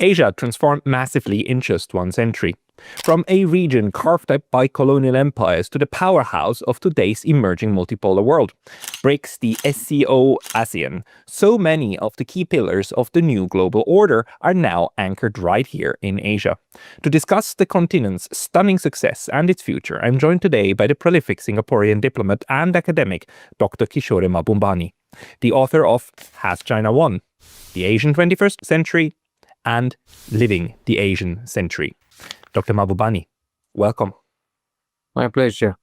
Asia transformed massively in just one century. From a region carved up by colonial empires to the powerhouse of today's emerging multipolar world, BRICS, the SCO, ASEAN, so many of the key pillars of the new global order are now anchored right here in Asia. To discuss the continent's stunning success and its future, I'm joined today by the prolific Singaporean diplomat and academic Dr. Kishore Mahbubani, the author of Has China Won? The Asian 21st Century and Living the Asian Century. Dr. Mahbubani, welcome. My pleasure.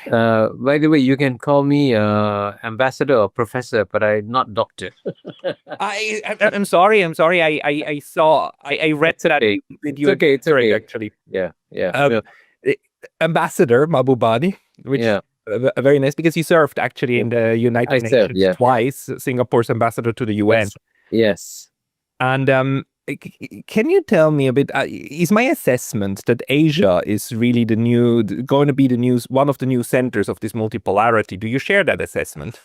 By the way, you can call me ambassador or professor, but I'm not doctor. I'm sorry. I read that video. It's okay. Actually. Yeah. Ambassador Mahbubani, which is very nice because you served actually in the United Nations twice, Singapore's ambassador to the UN. Yes. And can you tell me a bit, is my assessment that Asia is really going to be one of the new centers of this multipolarity? Do you share that assessment?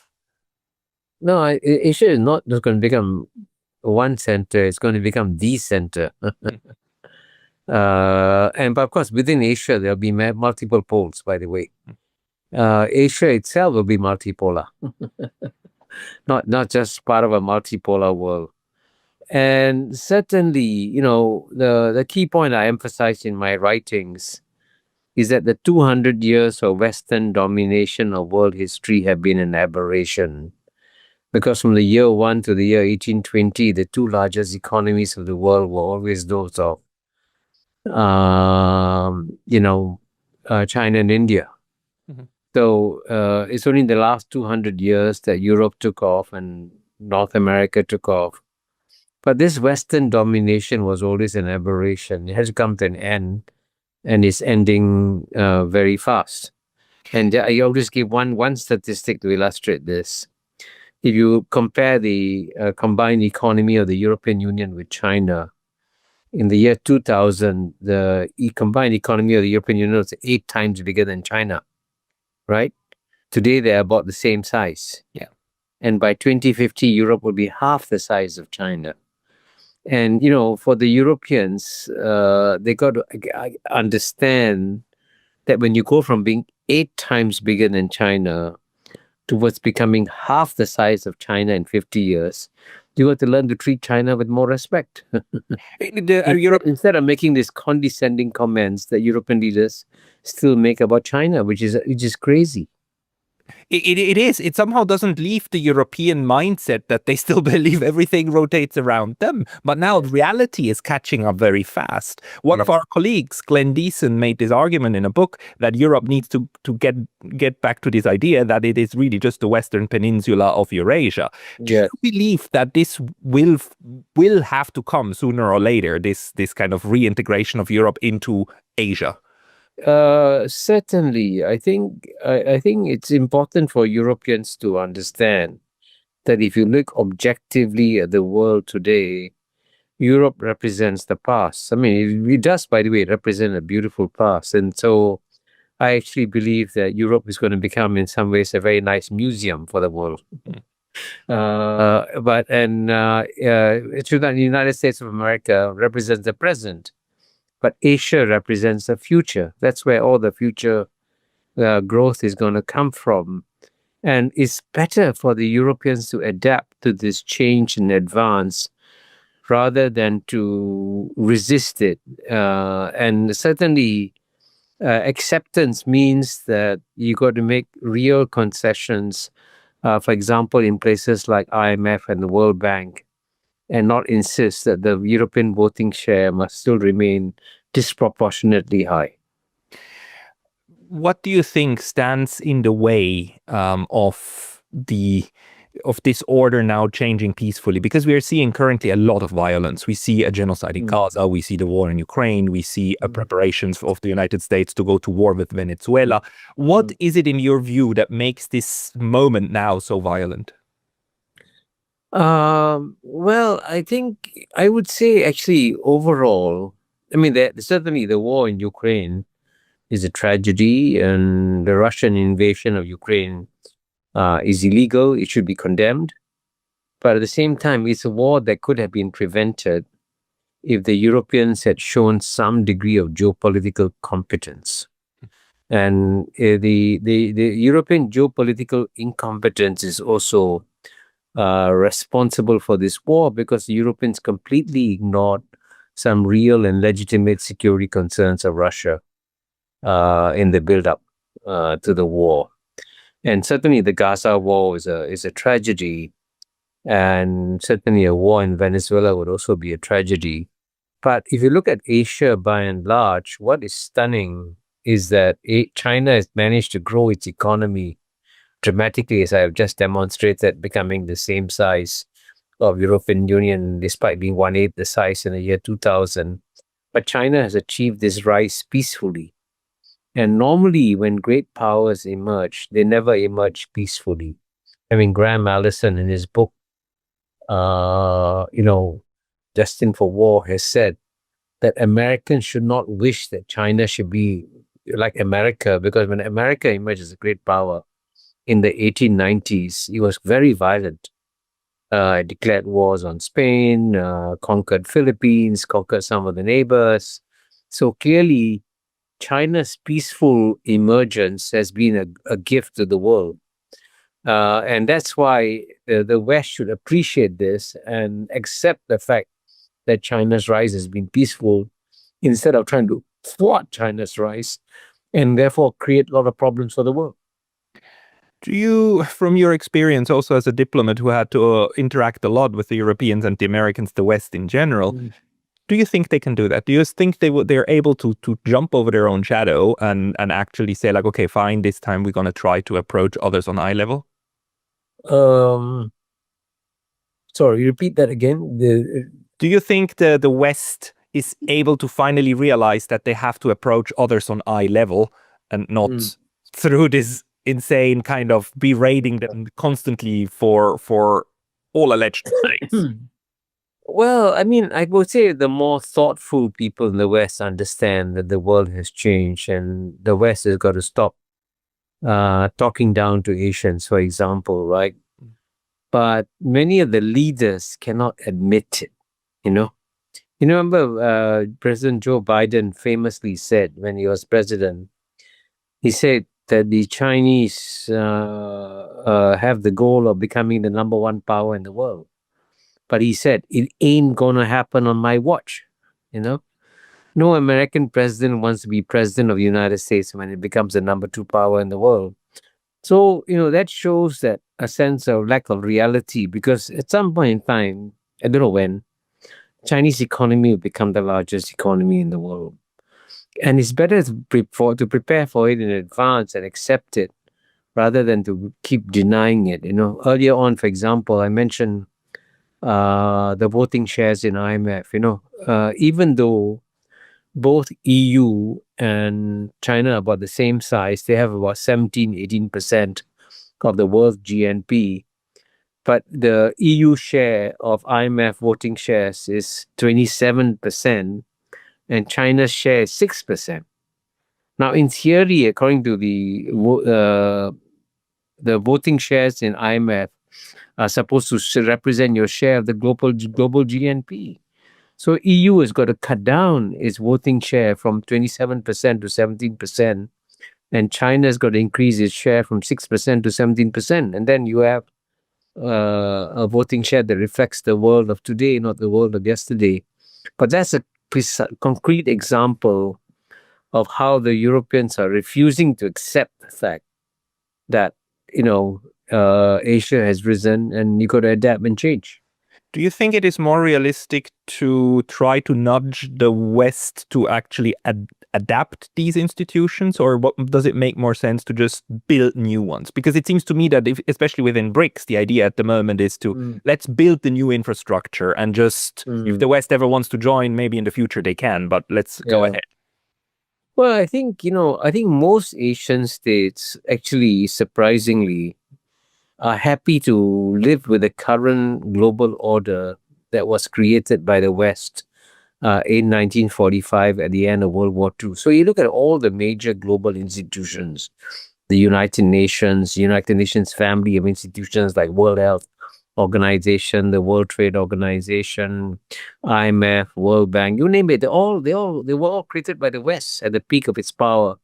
No, Asia is not just going to become one center, it's going to become the center. But of course, within Asia, there'll be multiple poles, by the way. Asia itself will be multipolar, not just part of a multipolar world. And certainly, the key point I emphasize in my writings is that the 200 years of Western domination of world history have been an aberration. Because from the year 1 to the year 1820, the two largest economies of the world were always those of, China and India. Mm-hmm. So it's only in the last 200 years that Europe took off and North America took off. But this Western domination was always an aberration. It has come to an end, and it's ending very fast. And I always give one statistic to illustrate this. If you compare the combined economy of the European Union with China, in the year 2000, the combined economy of the European Union was 8 times bigger than China, right? Today, they're about the same size. Yeah. And by 2050, Europe will be half the size of China. And, for the Europeans, they got to understand that when you go from being 8 times bigger than China towards becoming half the size of China in 50 years, you got to learn to treat China with more respect. Instead of making these condescending comments that European leaders still make about China, which is crazy. It is. It somehow doesn't leave the European mindset that they still believe everything rotates around them. But now reality is catching up very fast. One of our colleagues, Glenn Deason, made this argument in a book that Europe needs to get back to this idea that it is really just the Western Peninsula of Eurasia. Do you believe that this will have to come sooner or later, this kind of reintegration of Europe into Asia? Certainly, I think it's important for Europeans to understand that if you look objectively at the world today, Europe represents the past. I mean, it does, by the way, represent a beautiful past. And so I actually believe that Europe is going to become, in some ways, a very nice museum for the world. The United States of America represents the present. But Asia represents the future. That's where all the future growth is going to come from. And it's better for the Europeans to adapt to this change in advance rather than to resist it. And certainly, acceptance means that you got to make real concessions, for example, in places like IMF and the World Bank, and not insist that the European voting share must still remain disproportionately high. What do you think stands in the way of this order now changing peacefully? Because we are seeing currently a lot of violence. We see a genocide in Gaza, we see the war in Ukraine, we see preparations of the United States to go to war with Venezuela. What is it in your view that makes this moment now so violent? Well, I would say actually overall, I mean, certainly the war in Ukraine is a tragedy, and the Russian invasion of Ukraine is illegal. It should be condemned. But at the same time, it's a war that could have been prevented if the Europeans had shown some degree of geopolitical competence. And the European geopolitical incompetence is also responsible for this war, because the Europeans completely ignored some real and legitimate security concerns of Russia in the build-up to the war. And certainly the Gaza war is a tragedy, and certainly a war in Venezuela would also be a tragedy. But if you look at Asia by and large, what is stunning is that China has managed to grow its economy dramatically, as I have just demonstrated, becoming the same size of European Union despite being 1/8 the size in the year 2000. But China has achieved this rise peacefully. And normally when great powers emerge, they never emerge peacefully. I mean, Graham Allison in his book, Destined for War, has said that Americans should not wish that China should be like America, because when America emerged as a great power in the 1890s, it was very violent. It declared wars on Spain, conquered Philippines, conquered some of the neighbors. So clearly, China's peaceful emergence has been a gift to the world. And that's why the West should appreciate this and accept the fact that China's rise has been peaceful, instead of trying to thwart China's rise and therefore create a lot of problems for the world. Do you, from your experience also as a diplomat who had to interact a lot with the Europeans and the Americans, the West in general, do you think they can do that? Do you think they're able to jump over their own shadow and actually say, like, okay, fine, this time we're going to try to approach others on eye level? Sorry, repeat that again. Do you think the West is able to finally realize that they have to approach others on eye level and not through this insane kind of berating them constantly for all alleged mistakes? Well, I mean, I would say the more thoughtful people in the West understand that the world has changed, and the West has got to stop talking down to Asians, for example, right? But many of the leaders cannot admit it, You remember President Joe Biden famously said when he was president, he said that the Chinese have the goal of becoming the number one power in the world. But he said, it ain't gonna happen on my watch, No American president wants to be president of the United States when it becomes the number 2 power in the world. So, that shows that a sense of lack of reality, because at some point in time, I don't know when, Chinese economy will become the largest economy in the world. And it's better to prepare for it in advance and accept it rather than to keep denying it. Earlier on, for example, I mentioned the voting shares in IMF. Even though both EU and China are about the same size, they have about 17-18% of the world's GNP. But the EU share of IMF voting shares is 27%, and China's share is 6%. Now, in theory, according to the voting shares in IMF are supposed to represent your share of the global GNP. So EU has got to cut down its voting share from 27% to 17%, and China has got to increase its share from 6% to 17%. And then you have a voting share that reflects the world of today, not the world of yesterday. But that's a concrete example of how the Europeans are refusing to accept the fact that, Asia has risen and you got to adapt and change. Do you think it is more realistic to try to nudge the West to actually adapt these institutions, or does it make more sense to just build new ones? Because it seems to me that, especially within BRICS, the idea at the moment is to let's build the new infrastructure and just, if the West ever wants to join, maybe in the future they can, but let's go ahead. Well, I think most Asian states actually, surprisingly, are happy to live with the current global order that was created by the West in 1945 at the end of World War II. So you look at all the major global institutions, the United Nations family of institutions like World Health Organization, the World Trade Organization, IMF, World Bank, you name it. They were all created by the West at the peak of its power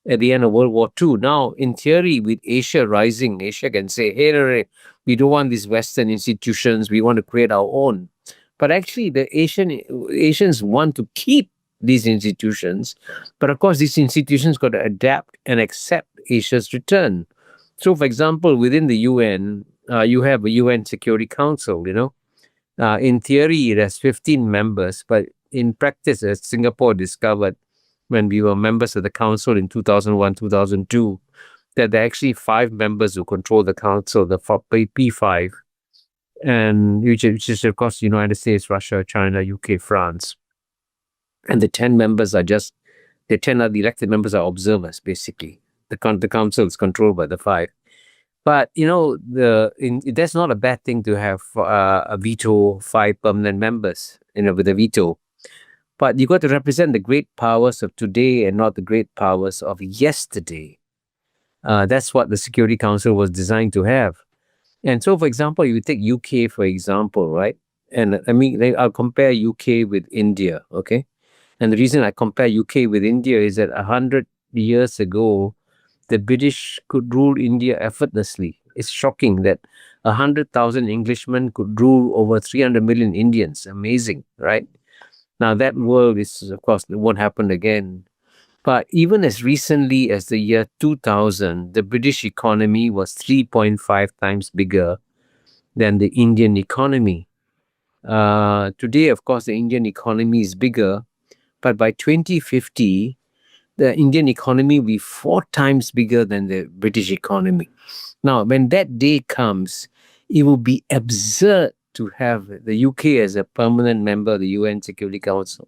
at the end of World War II. Now, in theory, with Asia rising, Asia can say, hey, we don't want these Western institutions. We want to create our own. But actually, the Asians want to keep these institutions. But of course, these institutions got to adapt and accept Asia's return. So, for example, within the UN, you have a UN Security Council, in theory, it has 15 members, but in practice, as Singapore discovered when we were members of the council in 2001, 2002, that there are actually 5 members who control the council, the P5, and which is, of course, United States, Russia, China, UK, France. And the 10 members are the 10 of the elected members are observers, basically. The council is controlled by the 5. But, that's not a bad thing to have a veto, 5 permanent members, with a veto. But you got to represent the great powers of today and not the great powers of yesterday. That's what the Security Council was designed to have. And so, for example, you take UK, for example, right? And I'll compare UK with India, okay? And the reason I compare UK with India is that 100 years ago, the British could rule India effortlessly. It's shocking that 100,000 Englishmen could rule over 300 million Indians. Amazing, right? Now, that world is, of course, it won't happen again. But even as recently as the year 2000, the British economy was 3.5 times bigger than the Indian economy. Today, of course, the Indian economy is bigger, but by 2050, the Indian economy will be 4 times bigger than the British economy. Now, when that day comes, it will be absurd to have the UK as a permanent member of the UN Security Council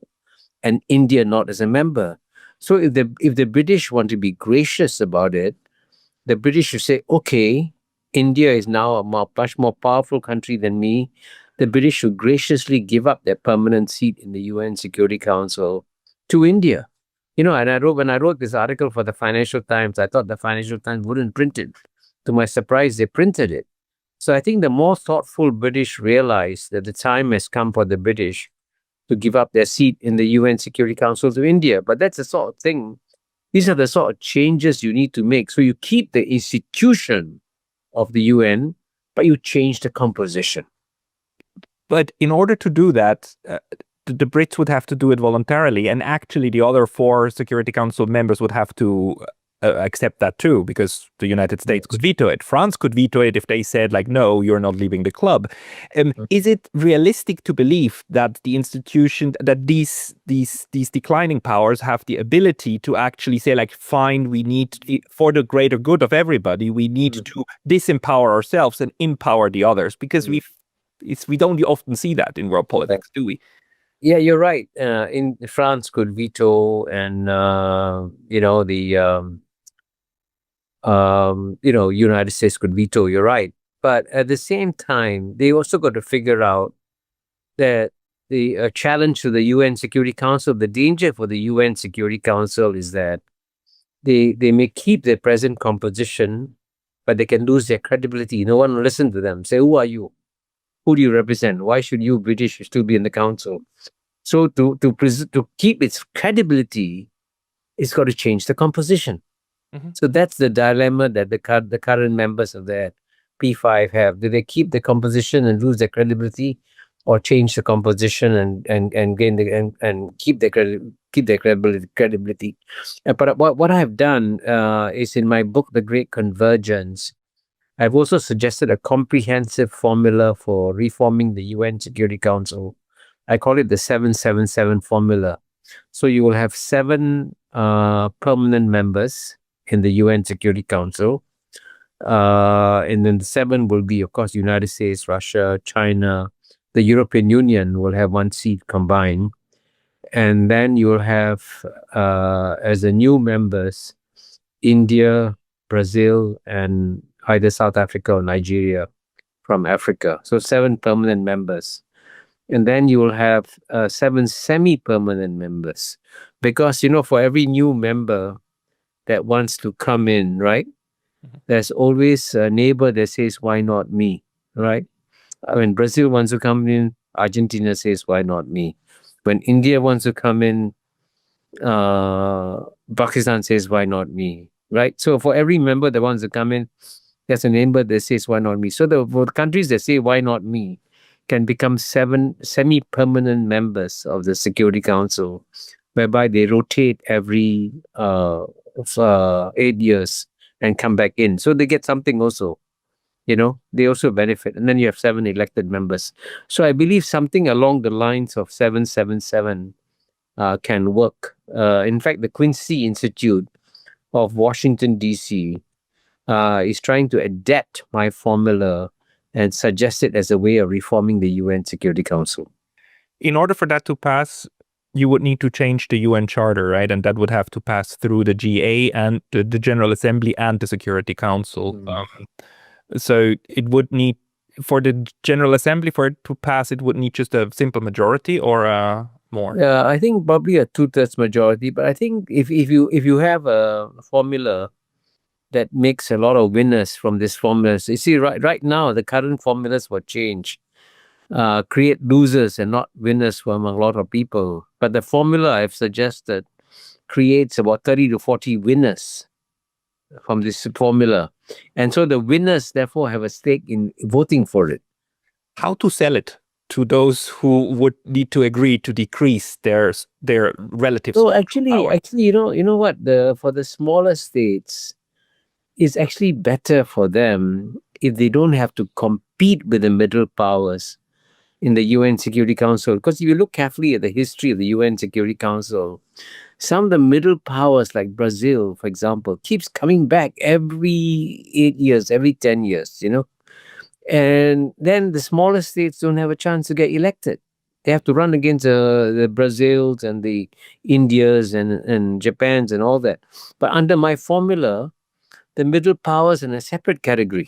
and India not as a member. So if the British want to be gracious about it, the British should say, okay, India is now a much more powerful country than me. The British should graciously give up their permanent seat in the UN Security Council to India. And when I wrote this article for the Financial Times, I thought the Financial Times wouldn't print it. To my surprise, they printed it. So I think the more thoughtful British realize that the time has come for the British to give up their seat in the UN Security Council to India. But that's the sort of thing, these are the sort of changes you need to make. So you keep the institution of the UN, but you change the composition. But in order to do that, the Brits would have to do it voluntarily, and actually the other 4 Security Council members would have to accept that too, because the United States could veto it. France could veto it if they said, like, no, you're not leaving the club. Is it realistic to believe that the institution, that these declining powers have the ability to actually say, like, fine, we need, for the greater good of everybody, we need to disempower ourselves and empower the others? Because we don't often see that in world politics, do we? Yeah, you're right. In France could veto, and United States could veto. You're right, but at the same time, they also got to figure out that the challenge to the UN Security Council, the danger for the UN Security Council is that they may keep their present composition, but they can lose their credibility. No one will listen to them. Say, who are you? Who do you represent? Why should you, British, still be in the council? So to keep its credibility, it's got to change the composition. So that's the dilemma that the current members of the P5 have. Do they keep the composition and lose their credibility, or change the composition and gain and keep their credibility? But what I've done is, in my book, The Great Convergence, I've also suggested a comprehensive formula for reforming the UN Security Council. I call it the 777 formula. So you will have 7 permanent members in the UN Security Council. And then the 7 will be, of course, United States, Russia, China. The European Union will have 1 seat combined. And then you'll have, as the new members, India, Brazil, and either South Africa or Nigeria from Africa. So 7 permanent members. And then you will have 7 semi-permanent members. Because, for every new member that wants to come in, right? There's always a neighbor that says, why not me, right? When Brazil wants to come in, Argentina says, why not me? When India wants to come in, Pakistan says, why not me? Right? So for every member that wants to come in, there's a member that says, why not me? So for the countries that say, why not me, can become 7 semi-permanent members of the Security Council, whereby they rotate every 8 years and come back in. So they get something also. They also benefit. And then you have 7 elected members. So I believe something along the lines of 777 can work. In fact, the Quincy Institute of Washington, D.C. Is trying to adapt my formula and suggest it as a way of reforming the UN Security Council. In order for that to pass, you would need to change the UN Charter, right? And that would have to pass through the GA and the General Assembly and the Security Council. So it would need, for the General Assembly, for it to pass, it would need just a simple majority or more? I think probably a 2/3 majority. But I think if you have a formula that makes a lot of winners from this formulas. You see, right now, the current formulas for change create losers and not winners from a lot of people. But the formula I've suggested creates about 30 to 40 winners from this formula. And so the winners, therefore, have a stake in voting for it. How to sell it to those who would need to agree to decrease their relative So power? actually, you know what? For the smaller states, it's actually better for them if they don't have to compete with the middle powers in the UN Security Council. Because if you look carefully at the history of the UN Security Council, some of the middle powers, like Brazil, for example, keeps coming back every 8 years, every 10 years, And then the smaller states don't have a chance to get elected. They have to run against the Brazils and the Indias and Japans and all that. But under my formula, the middle powers in a separate category.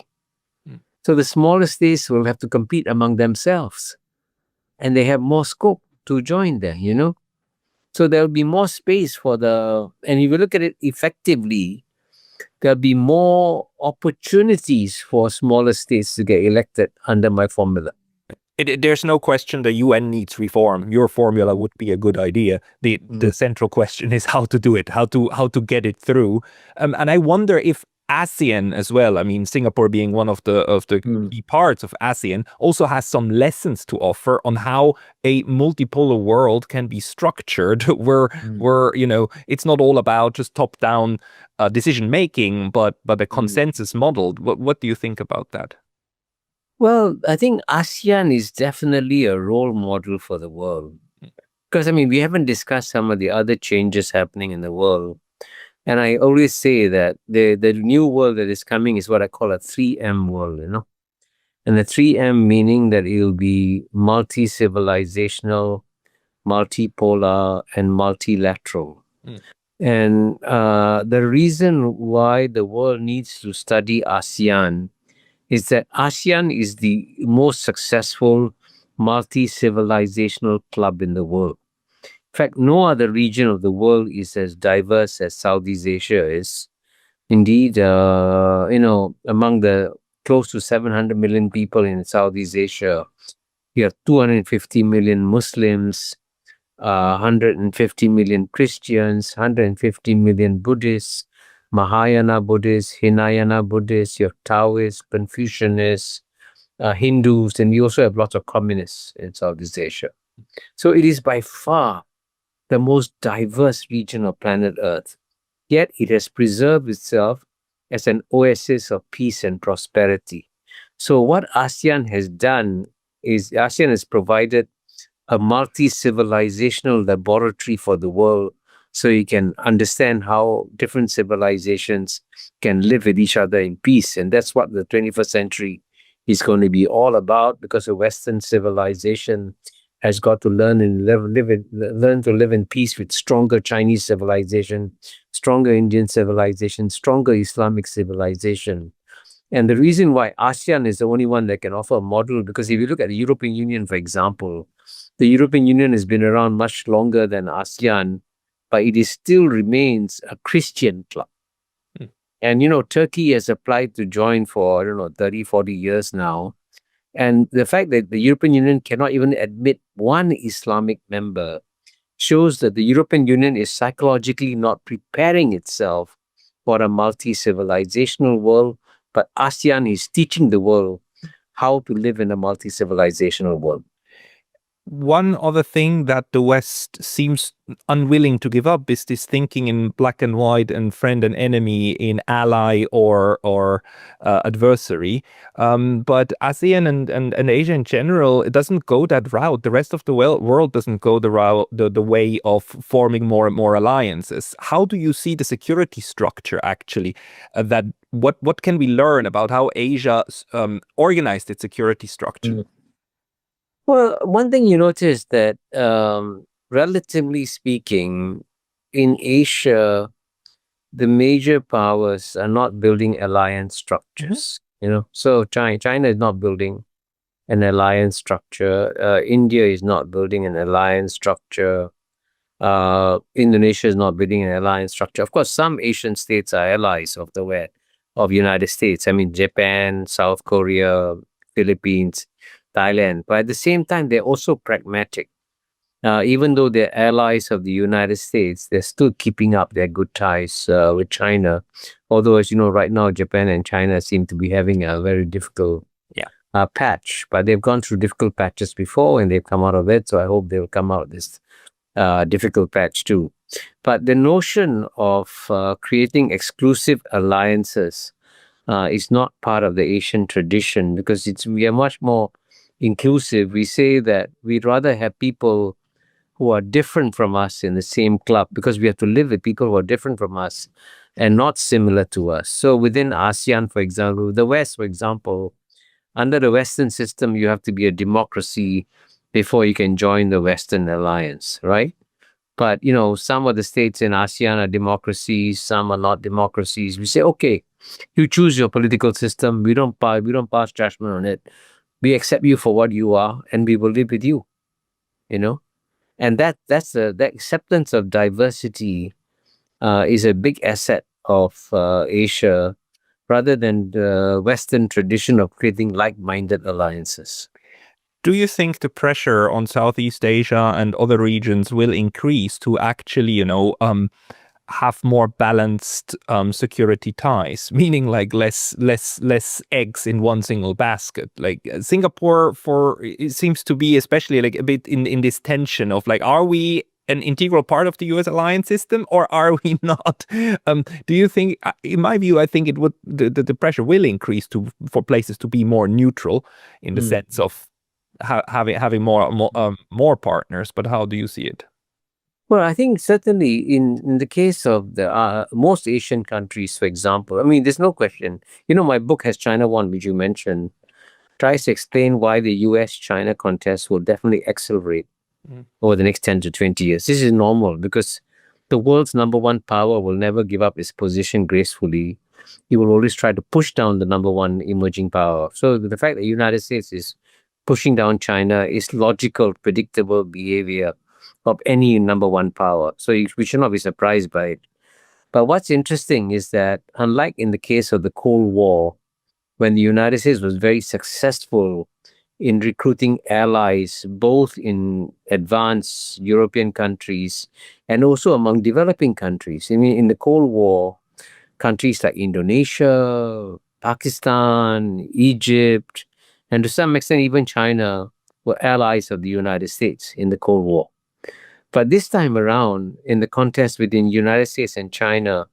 So the smaller states will have to compete among themselves. And they have more scope to join there, So there'll be more space and if you look at it effectively, there'll be more opportunities for smaller states to get elected under my formula. There's no question the UN needs reform. Your formula would be a good idea. The central question is how to do it, how to get it through. And I wonder if ASEAN as well, I mean, Singapore being one of the key parts of ASEAN, also has some lessons to offer on how a multipolar world can be structured where it's not all about just top-down decision making, but a consensus model. What do you think about that? Well, I think ASEAN is definitely a role model for the world. Because, we haven't discussed some of the other changes happening in the world. And I always say that the new world that is coming is what I call a 3M world, And the 3M meaning that it will be multi-civilizational, multipolar, and multilateral. And the reason why the world needs to study ASEAN is that ASEAN is the most successful multi-civilizational club in the world. In fact, no other region of the world is as diverse as Southeast Asia is. Indeed, among the close to 700 million people in Southeast Asia, you have 250 million Muslims, 150 million Christians, 150 million Buddhists, Mahayana Buddhists, Hinayana Buddhists, you have Taoists, Confucianists, Hindus, and you also have lots of communists in Southeast Asia. So it is by far the most diverse region of planet Earth. Yet it has preserved itself as an oasis of peace and prosperity. So what ASEAN has done is ASEAN has provided a multi-civilizational laboratory for the world so you can understand how different civilizations can live with each other in peace. And that's what the 21st century is going to be all about, because the Western civilization has got to learn to live in peace with stronger Chinese civilization, stronger Indian civilization, stronger Islamic civilization. And the reason why ASEAN is the only one that can offer a model, because if you look at the European Union, for example, the European Union has been around much longer than ASEAN, but it still remains a Christian club. And, Turkey has applied to join for, 30, 40 years now. And the fact that the European Union cannot even admit one Islamic member shows that the European Union is psychologically not preparing itself for a multi-civilizational world, but ASEAN is teaching the world how to live in a multi-civilizational world. One other thing that the West seems unwilling to give up is this thinking in black and white and friend and enemy, in ally or adversary. But ASEAN and Asia in general, it doesn't go that route. The rest of the world doesn't go the way of forming more and more alliances. How do you see the security structure actually? What can we learn about how Asia organized its security structure? Well, one thing you notice that, relatively speaking, in Asia, the major powers are not building alliance structures. So China is not building an alliance structure. India is not building an alliance structure. Indonesia is not building an alliance structure. Of course, some Asian states are allies of the West, of United States. I mean, Japan, South Korea, Philippines, Thailand. But at the same time, they're also pragmatic. Even though they're allies of the United States, they're still keeping up their good ties with China. Although, as you know, right now, Japan and China seem to be having a very difficult patch. But they've gone through difficult patches before and they've come out of it. So I hope they'll come out of this difficult patch too. But the notion of creating exclusive alliances is not part of the Asian tradition, because we are much more inclusive. We say that we'd rather have people who are different from us in the same club, because we have to live with people who are different from us and not similar to us. So within ASEAN, for example, the West, for example, under the Western system, you have to be a democracy before you can join the Western alliance, right? But, some of the states in ASEAN are democracies, some are not democracies. We say, okay, you choose your political system. We don't pass judgment on it. We accept you for what you are, and we will live with you, And that's the acceptance of diversity is a big asset of Asia, rather than the Western tradition of creating like-minded alliances. Do you think the pressure on Southeast Asia and other regions will increase to actually, have more balanced security ties, meaning like less eggs in one single basket? Like Singapore, it seems to be especially like a bit in this tension of like, are we an integral part of the US alliance system or are we not? Do you think, in my view, I think it would the pressure will increase for places to be more neutral in the sense of having more partners. But how do you see it? Well, I think certainly in the case of the most Asian countries, for example, I mean, there's no question. My book Has China Won, which you mentioned, tries to explain why the US-China contest will definitely accelerate over the next 10 to 20 years. This is normal because the world's number one power will never give up its position gracefully. It will always try to push down the number one emerging power. So the fact that the United States is pushing down China is logical, predictable behavior of any number one power. So we should not be surprised by it. But what's interesting is that, unlike in the case of the Cold War, when the United States was very successful in recruiting allies, both in advanced European countries and also among developing countries. I mean, in the Cold War, countries like Indonesia, Pakistan, Egypt, and to some extent even China were allies of the United States in the Cold War. But this time around, in the contest between the United States and China,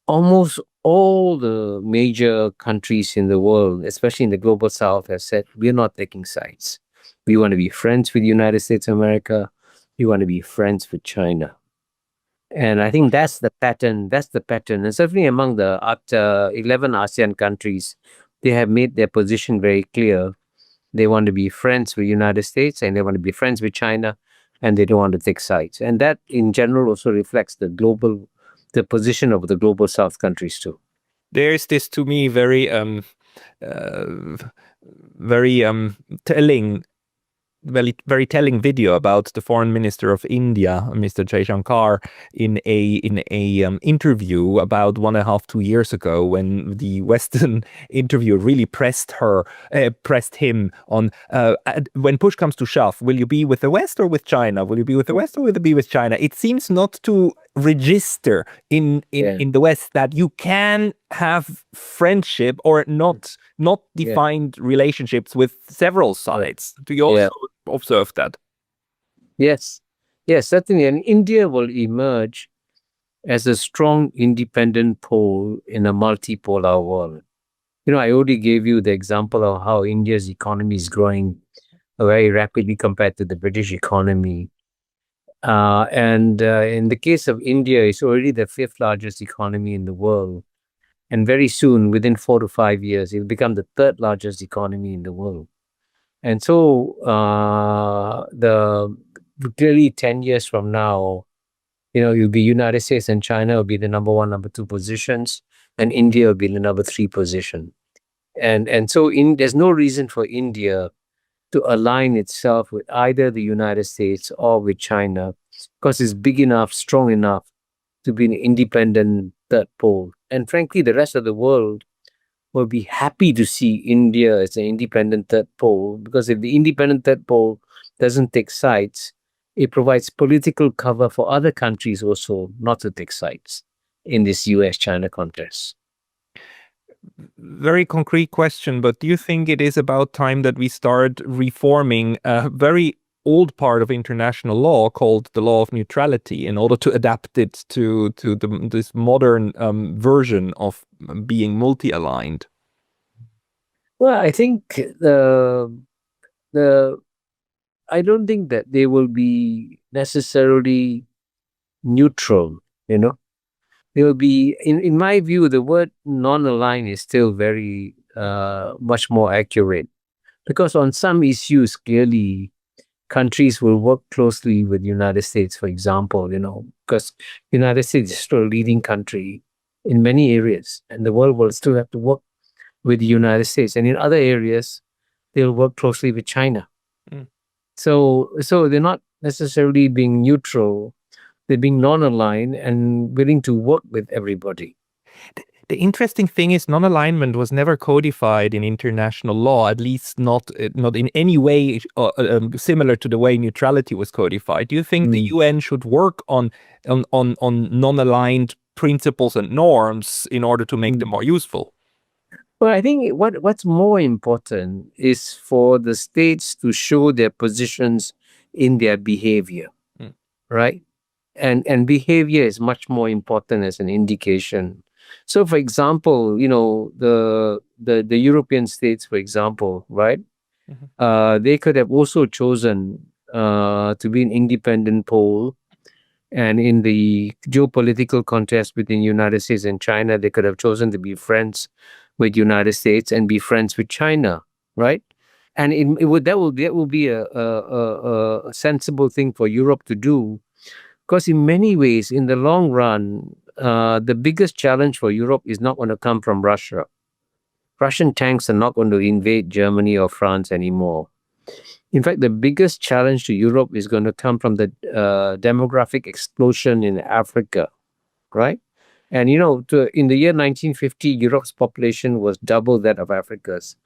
almost all the major countries in the world, especially in the global south, have said, we're not taking sides. We want to be friends with the United States of America. We want to be friends with China. And I think that's the pattern. And certainly among the 11 ASEAN countries, they have made their position very clear. They want to be friends with the United States and they want to be friends with China, and they don't want to take sides. And that in general also reflects the position of the global south countries too. There's this, to me, very telling very telling video about the foreign minister of India, Mr. Jaishankar, in a interview about 1.5-2 years ago, when the Western interviewer really pressed him on when push comes to shove, will you be with the West or with China? Will you be with the West or will you be with China? It seems not to register in the West that you can have friendship or not defined relationships with several sides. Do you also observe that? Yes, certainly. And India will emerge as a strong independent pole in a multipolar world. I already gave you the example of how India's economy is growing very rapidly compared to the British economy. And in the case of India, it's already the 5th largest economy in the world. And very soon, within 4 to 5 years, it will become the 3rd largest economy in the world. And so clearly 10 years from now, you'll be United States and China will be the number 1, number 2 positions, and India will be the number 3 position. And so there's no reason for India to align itself with either the United States or with China, because it's big enough, strong enough to be an independent third pole. And frankly, the rest of the world will be happy to see India as an independent third pole, because if the independent third pole doesn't take sides, it provides political cover for other countries also not to take sides in this US-China contest. Very concrete question, but do you think it is about time that we start reforming a very old part of international law called the law of neutrality in order to adapt it to this modern version of being multi-aligned? Well, I think I don't think that they will be necessarily neutral, They will be, in my view, the word non-aligned is still very much more accurate, because on some issues, clearly, countries will work closely with the United States, for example, because the United States is still a leading country in many areas, and the world will still have to work with the United States. And in other areas, they'll work closely with China. So they're not necessarily being neutral. They're being non-aligned and willing to work with everybody. The interesting thing is non-alignment was never codified in international law, at least not in any way similar to the way neutrality was codified. Do you think the UN should work on non-aligned principles and norms in order to make them more useful? Well, I think what's more important is for the states to show their positions in their behavior, right? And behavior is much more important as an indication. So, for example, the European states, for example, right? They could have also chosen to be an independent pole. And in the geopolitical contest between the United States and China, they could have chosen to be friends with the United States and be friends with China, right? And that will be a sensible thing for Europe to do, because in many ways, in the long run, the biggest challenge for Europe is not going to come from Russia. Russian tanks are not going to invade Germany or France anymore. In fact, the biggest challenge to Europe is going to come from the demographic explosion in Africa, right? And, in the year 1950, Europe's population was double that of Africa's.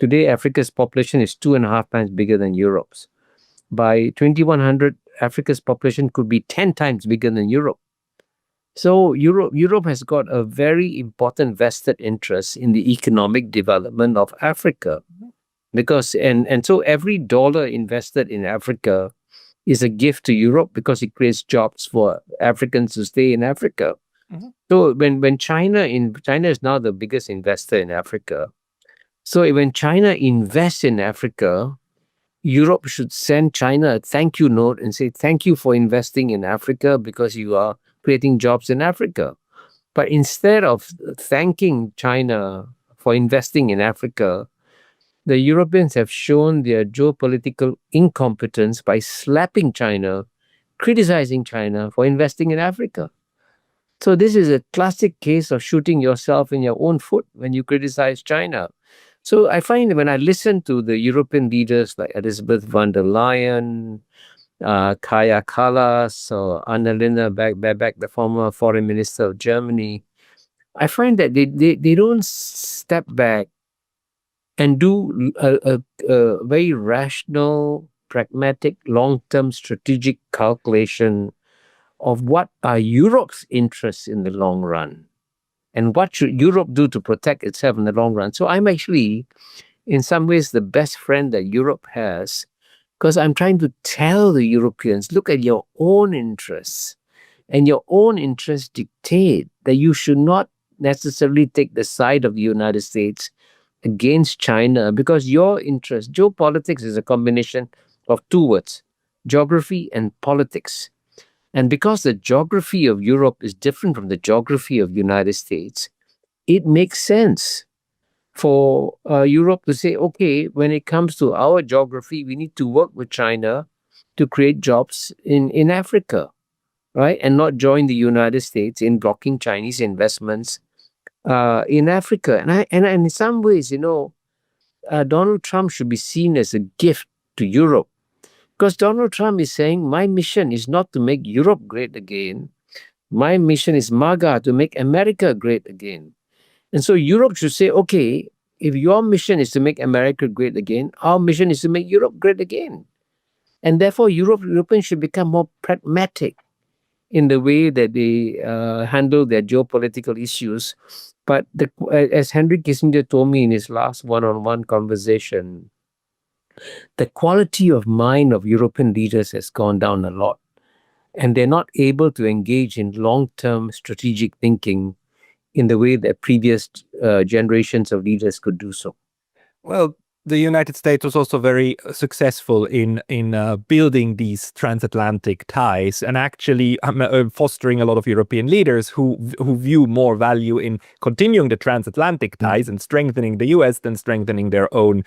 Today, Africa's population is 2.5 times bigger than Europe's. By 2100, Africa's population could be 10 times bigger than Europe. So Europe has got a very important vested interest in the economic development of Africa. Because and so every dollar invested in Africa is a gift to Europe, because it creates jobs for Africans to stay in Africa. So when China is now the biggest investor in Africa. So when China invests in Africa, Europe should send China a thank you note and say, thank you for investing in Africa, because you are creating jobs in Africa. But instead of thanking China for investing in Africa, the Europeans have shown their geopolitical incompetence by slapping China, criticizing China for investing in Africa. So this is a classic case of shooting yourself in your own foot when you criticize China. So I find that when I listen to the European leaders like Elizabeth von der Leyen, Kaya Kallas, or Annalena Baerbock, the former foreign minister of Germany, I find that they don't step back and do a very rational, pragmatic, long-term strategic calculation of what are Europe's interests in the long run and what should Europe do to protect itself in the long run. So I'm actually, in some ways, the best friend that Europe has, because I'm trying to tell the Europeans, look at your own interests, and your own interests dictate that you should not necessarily take the side of the United States against China, because your interest, geopolitics is a combination of two words, geography and politics. And because the geography of Europe is different from the geography of the United States, it makes sense for Europe to say, okay, when it comes to our geography, we need to work with China to create jobs in Africa, right? And not join the United States in blocking Chinese investments in Africa. And in some ways, Donald Trump should be seen as a gift to Europe, because Donald Trump is saying, my mission is not to make Europe great again. My mission is MAGA, to make America great again. And so Europe should say, okay, if your mission is to make America great again, our mission is to make Europe great again. And therefore, Europeans should become more pragmatic in the way that they handle their geopolitical issues. But as Henry Kissinger told me in his last one-on-one conversation, the quality of mind of European leaders has gone down a lot. And they're not able to engage in long-term strategic thinking in the way that previous generations of leaders could do so. Well, the United States was also very successful in building these transatlantic ties and actually fostering a lot of European leaders who view more value in continuing the transatlantic ties and strengthening the U.S. than strengthening their own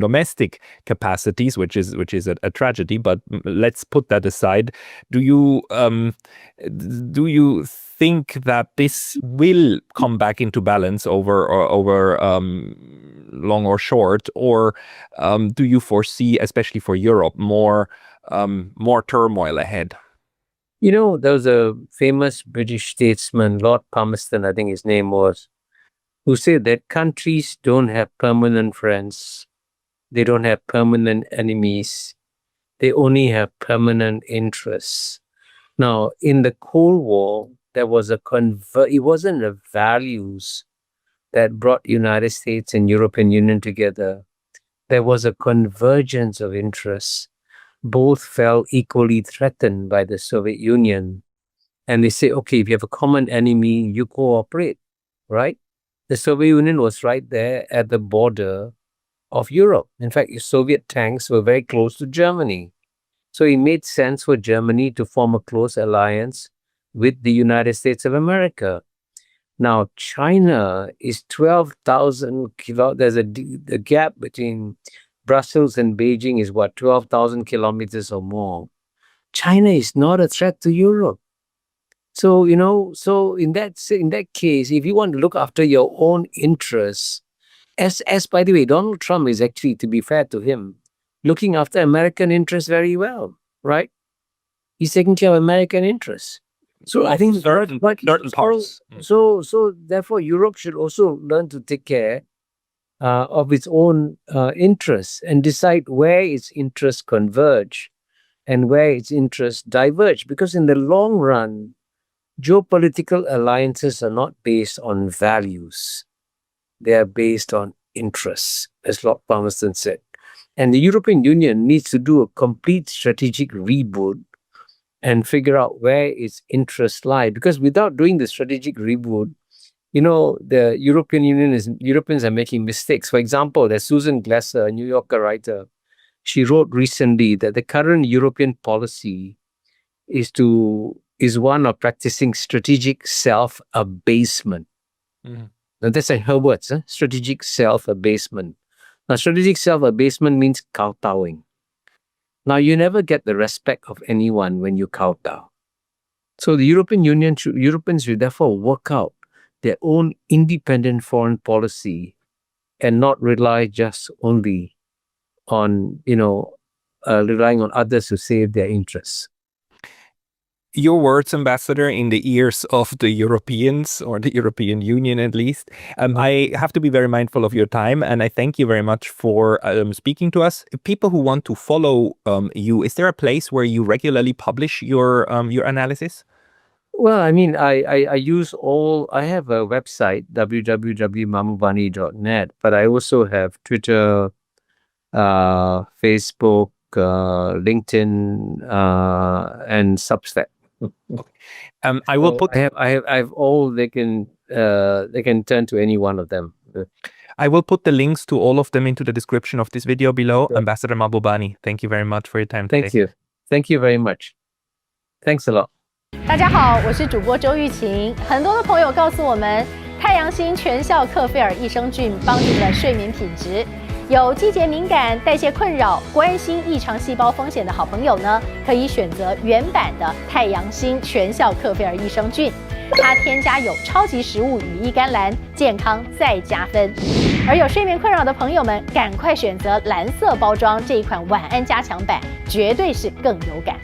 domestic capacities, which is a tragedy. But let's put that aside. Do you think that this will come back into balance over long or short, or do you foresee, especially for Europe, more turmoil ahead? There was a famous British statesman, Lord Palmerston, I think his name was, who said that countries don't have permanent friends, they don't have permanent enemies, they only have permanent interests. Now, in the Cold War, there was it wasn't the values that brought United States and European Union together. There was a convergence of interests. Both felt equally threatened by the Soviet Union. And they say, okay, if you have a common enemy, you cooperate, right? The Soviet Union was right there at the border of Europe. In fact, Soviet tanks were very close to Germany. So it made sense for Germany to form a close alliance with the United States of America. Now, China is 12,000 kilometers. The gap between Brussels and Beijing is 12,000 kilometers or more. China is not a threat to Europe. So, so in that case, if you want to look after your own interests, as by the way, Donald Trump is actually, to be fair to him, looking after American interests very well, right? He's taking care of American interests. So I think certain parts. So therefore, Europe should also learn to take care of its own interests and decide where its interests converge and where its interests diverge. Because in the long run, geopolitical alliances are not based on values; they are based on interests, as Lord Palmerston said. And the European Union needs to do a complete strategic reboot and figure out where its interests lie. Because without doing the strategic reboot, the Europeans are making mistakes. For example, there's Susan Glasser, a New Yorker writer. She wrote recently that the current European policy is one of practicing strategic self-abasement. Mm-hmm. Now that's her words, strategic self-abasement. Now, strategic self-abasement means kowtowing. Now, you never get the respect of anyone when you kowtow. So the Europeans should therefore work out their own independent foreign policy and not rely just only on, relying on others to save their interests. Your words, Ambassador, in the ears of the Europeans, or the European Union at least. I have to be very mindful of your time, and I thank you very much for speaking to us. People who want to follow you, is there a place where you regularly publish your analysis? Well, I mean, I use I have a website, www.mamubani.net, but I also have Twitter, Facebook, LinkedIn, and Substack. I will put. I have all. They can turn to any one of them. I will put the links to all of them into the description of this video below. Sure. Ambassador Mahbubani, thank you very much for your time today. Thank you very much. Thanks a lot. 大家好，我是主播周玉琴。很多的朋友告诉我们，太阳星全效克菲尔益生菌帮助了睡眠品质。有季节敏感、代谢困扰、关心异常细胞风险的好朋友呢，可以选择原版的太阳星全效克菲尔益生菌，它添加有超级食物羽衣甘蓝，健康再加分。而有睡眠困扰的朋友们，赶快选择蓝色包装这一款晚安加强版，绝对是更有感。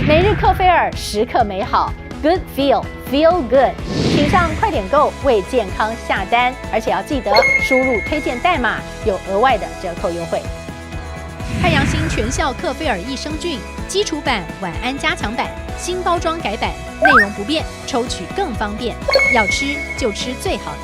每日克菲尔，时刻美好 ，Good Feel Good， 请上快点购为健康下单，而且要记得输入推荐代码，有额外的折扣优惠。太阳星全效克菲尔益生菌基础版、晚安加强版，新包装改版，内容不变，抽取更方便。要吃就吃最好的。